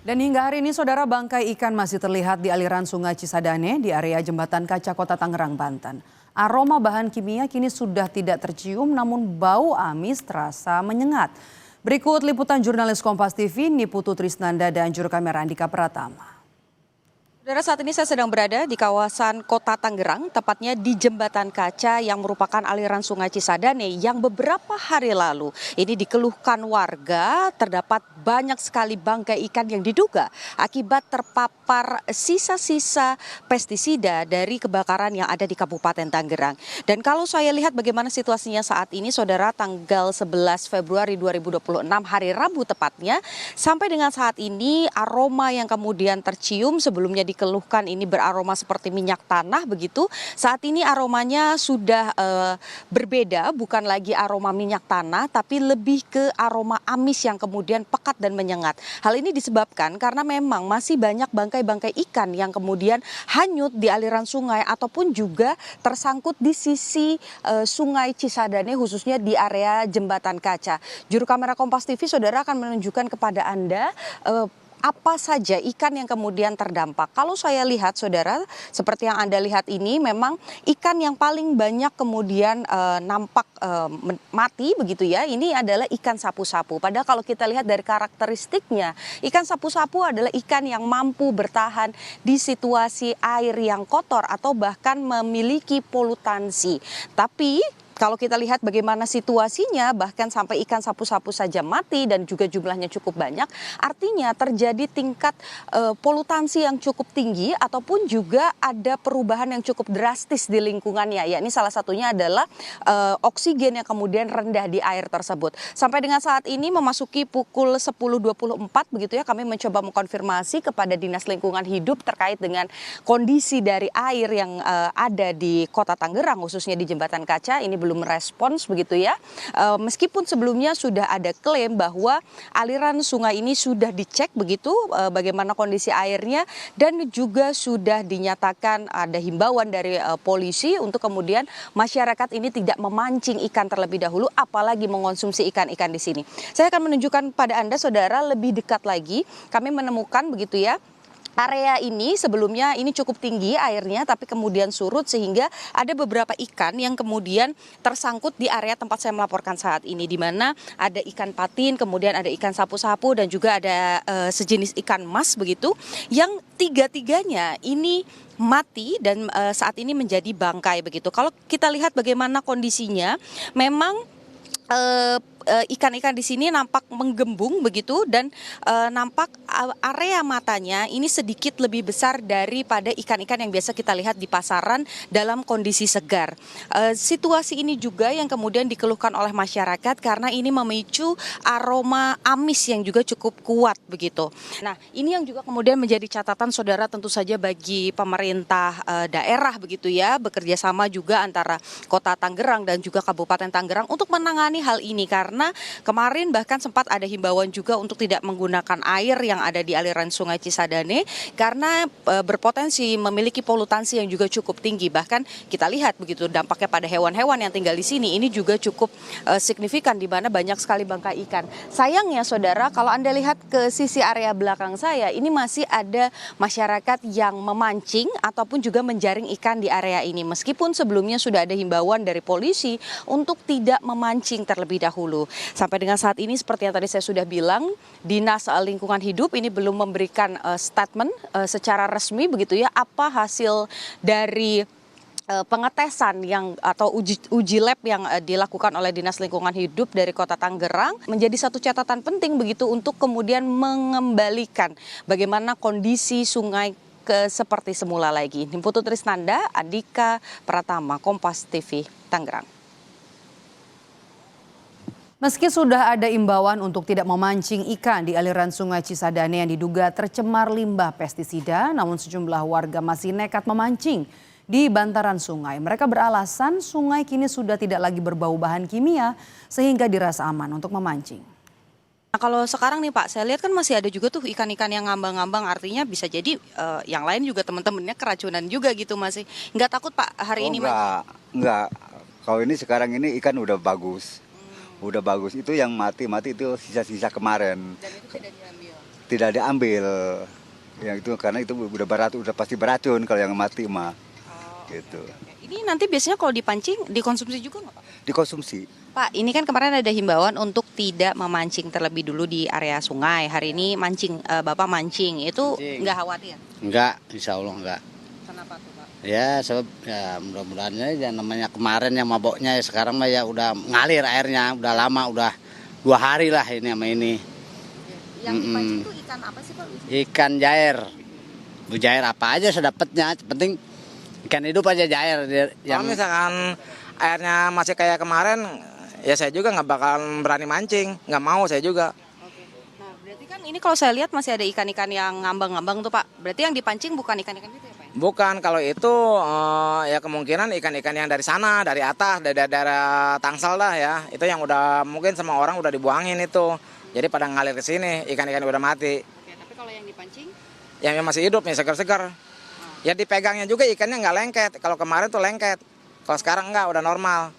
Dan hingga hari ini saudara bangkai ikan masih terlihat di aliran Sungai Cisadane di area Jembatan Kaca Kota Tangerang, Banten. Aroma bahan kimia kini sudah tidak tercium namun bau amis terasa menyengat. Berikut liputan jurnalis Kompas TV Niputu Trisnanda dan juru kamera Andika Pratama. Saudara, saat ini saya sedang berada di kawasan Kota Tangerang, tepatnya di Jembatan Kaca yang merupakan aliran Sungai Cisadane yang beberapa hari lalu ini dikeluhkan warga terdapat banyak sekali bangkai ikan yang diduga akibat terpapar sisa-sisa pestisida dari kebakaran yang ada di Kabupaten Tangerang. Dan kalau saya lihat bagaimana situasinya saat ini, saudara, tanggal 11 Februari 2026 hari Rabu tepatnya, sampai dengan saat ini aroma yang kemudian tercium sebelumnya dikeluhkan ini beraroma seperti minyak tanah begitu. Saat ini aromanya sudah berbeda, bukan lagi aroma minyak tanah tapi lebih ke aroma amis yang kemudian pekat dan menyengat. Hal ini disebabkan karena memang masih banyak bangkai-bangkai ikan yang kemudian hanyut di aliran sungai ataupun juga tersangkut di sisi Sungai Cisadane khususnya di area Jembatan Kaca. Juru kamera Kompas TV saudara akan menunjukkan kepada Anda apa saja ikan yang kemudian terdampak. Kalau saya lihat saudara, seperti yang Anda lihat ini memang ikan yang paling banyak kemudian nampak mati begitu ya. Ini adalah ikan sapu-sapu. Padahal kalau kita lihat dari karakteristiknya, ikan sapu-sapu adalah ikan yang mampu bertahan di situasi air yang kotor atau bahkan memiliki polutansi. Tapi kalau kita lihat bagaimana situasinya, bahkan sampai ikan sapu-sapu saja mati dan juga jumlahnya cukup banyak, artinya terjadi tingkat polutansi yang cukup tinggi ataupun juga ada perubahan yang cukup drastis di lingkungannya. Ya, ini salah satunya adalah oksigen yang kemudian rendah di air tersebut. Sampai dengan saat ini memasuki pukul 10.24 begitu ya, kami mencoba mengkonfirmasi kepada Dinas Lingkungan Hidup terkait dengan kondisi dari air yang ada di Kota Tangerang khususnya di Jembatan Kaca. Ini belum merespons begitu ya. Meskipun sebelumnya sudah ada klaim bahwa aliran sungai ini sudah dicek begitu bagaimana kondisi airnya dan juga sudah dinyatakan ada himbauan dari polisi untuk kemudian masyarakat ini tidak memancing ikan terlebih dahulu apalagi mengonsumsi ikan-ikan di sini. Saya akan menunjukkan pada Anda saudara lebih dekat lagi kami menemukan begitu ya. Area ini sebelumnya ini cukup tinggi airnya tapi kemudian surut sehingga ada beberapa ikan yang kemudian tersangkut di area tempat saya melaporkan saat ini, di mana ada ikan patin, kemudian ada ikan sapu-sapu dan juga ada sejenis ikan mas begitu yang tiga-tiganya ini mati dan saat ini menjadi bangkai begitu. Kalau kita lihat bagaimana kondisinya, memang ikan-ikan di sini nampak menggembung begitu dan nampak area matanya ini sedikit lebih besar daripada ikan-ikan yang biasa kita lihat di pasaran dalam kondisi segar. Situasi ini juga yang kemudian dikeluhkan oleh masyarakat karena ini memicu aroma amis yang juga cukup kuat begitu. Nah, ini yang juga kemudian menjadi catatan saudara tentu saja bagi pemerintah daerah begitu ya, bekerja sama juga antara Kota Tangerang dan juga Kabupaten Tangerang untuk menangani hal ini karena kemarin bahkan sempat ada himbauan juga untuk tidak menggunakan air yang ada di aliran Sungai Cisadane karena berpotensi memiliki polutansi yang juga cukup tinggi. Bahkan kita lihat begitu dampaknya pada hewan-hewan yang tinggal di sini ini juga cukup signifikan di mana banyak sekali bangkai ikan. Sayangnya saudara, kalau Anda lihat ke sisi area belakang saya ini masih ada masyarakat yang memancing ataupun juga menjaring ikan di area ini. Meskipun sebelumnya sudah ada himbauan dari polisi untuk tidak memancing terlebih dahulu. Sampai dengan saat ini seperti yang tadi saya sudah bilang, Dinas Lingkungan Hidup ini belum memberikan statement secara resmi begitu ya, apa hasil dari pengetesan yang atau uji lab yang dilakukan oleh Dinas Lingkungan Hidup dari Kota Tangerang menjadi satu catatan penting begitu untuk kemudian mengembalikan bagaimana kondisi sungai ke seperti semula lagi. Niputu Trisnanda, Andika Pratama, Kompas TV, Tangerang. Meski sudah ada imbauan untuk tidak memancing ikan di aliran Sungai Cisadane yang diduga tercemar limbah pestisida, namun sejumlah warga masih nekat memancing di bantaran sungai. Mereka beralasan sungai kini sudah tidak lagi berbau bahan kimia sehingga dirasa aman untuk memancing. Nah, kalau sekarang nih Pak, saya lihat kan masih ada juga tuh ikan-ikan yang ngambang-ngambang, artinya bisa jadi yang lain juga teman-temannya keracunan juga gitu, masih nggak takut Pak hari ini? Enggak. Kalau ini sekarang ini ikan udah bagus. Udah bagus, itu yang mati itu sisa-sisa kemarin. Dan itu tidak diambil? tidak diambil. Yang itu karena itu udah pasti beracun kalau yang mati mah. Gitu. Ini nanti biasanya kalau dipancing dikonsumsi juga nggak Pak? Dikonsumsi. Pak, ini kan kemarin ada himbauan untuk tidak memancing terlebih dulu di area sungai. Hari ini Bapak mancing, itu Mancing. nggak khawatir? Enggak, insya Allah enggak. Kenapa tuh Pak? Ya sebab ya mudah-mudahan ya namanya kemarin yang maboknya ya sekarang mah ya udah ngalir airnya, udah lama, udah 2 hari lah ini sama ini. Yang dipancing tuh ikan apa sih Pak? Ikan jair, jair apa aja sedapatnya, penting ikan hidup aja jair. Kalau misalkan airnya masih kayak kemarin, ya saya juga nggak bakal berani mancing, nggak mau saya juga. Nah, berarti kan ini kalau saya lihat masih ada ikan-ikan yang ngambang-ngambang tuh Pak. Berarti yang dipancing bukan ikan-ikan gitu ya Pak? Bukan, kalau itu ya kemungkinan ikan-ikan yang dari sana, dari atas, dari daerah Tangsel dah ya. Itu yang udah mungkin sama orang udah dibuangin itu. Jadi pada ngalir ke sini, ikan-ikan udah mati. Oke, tapi kalau yang dipancing? Yang masih hidup nih, segar-segar. Ya dipegangnya juga ikannya nggak lengket. Kalau kemarin tuh lengket. Kalau sekarang nggak, udah normal.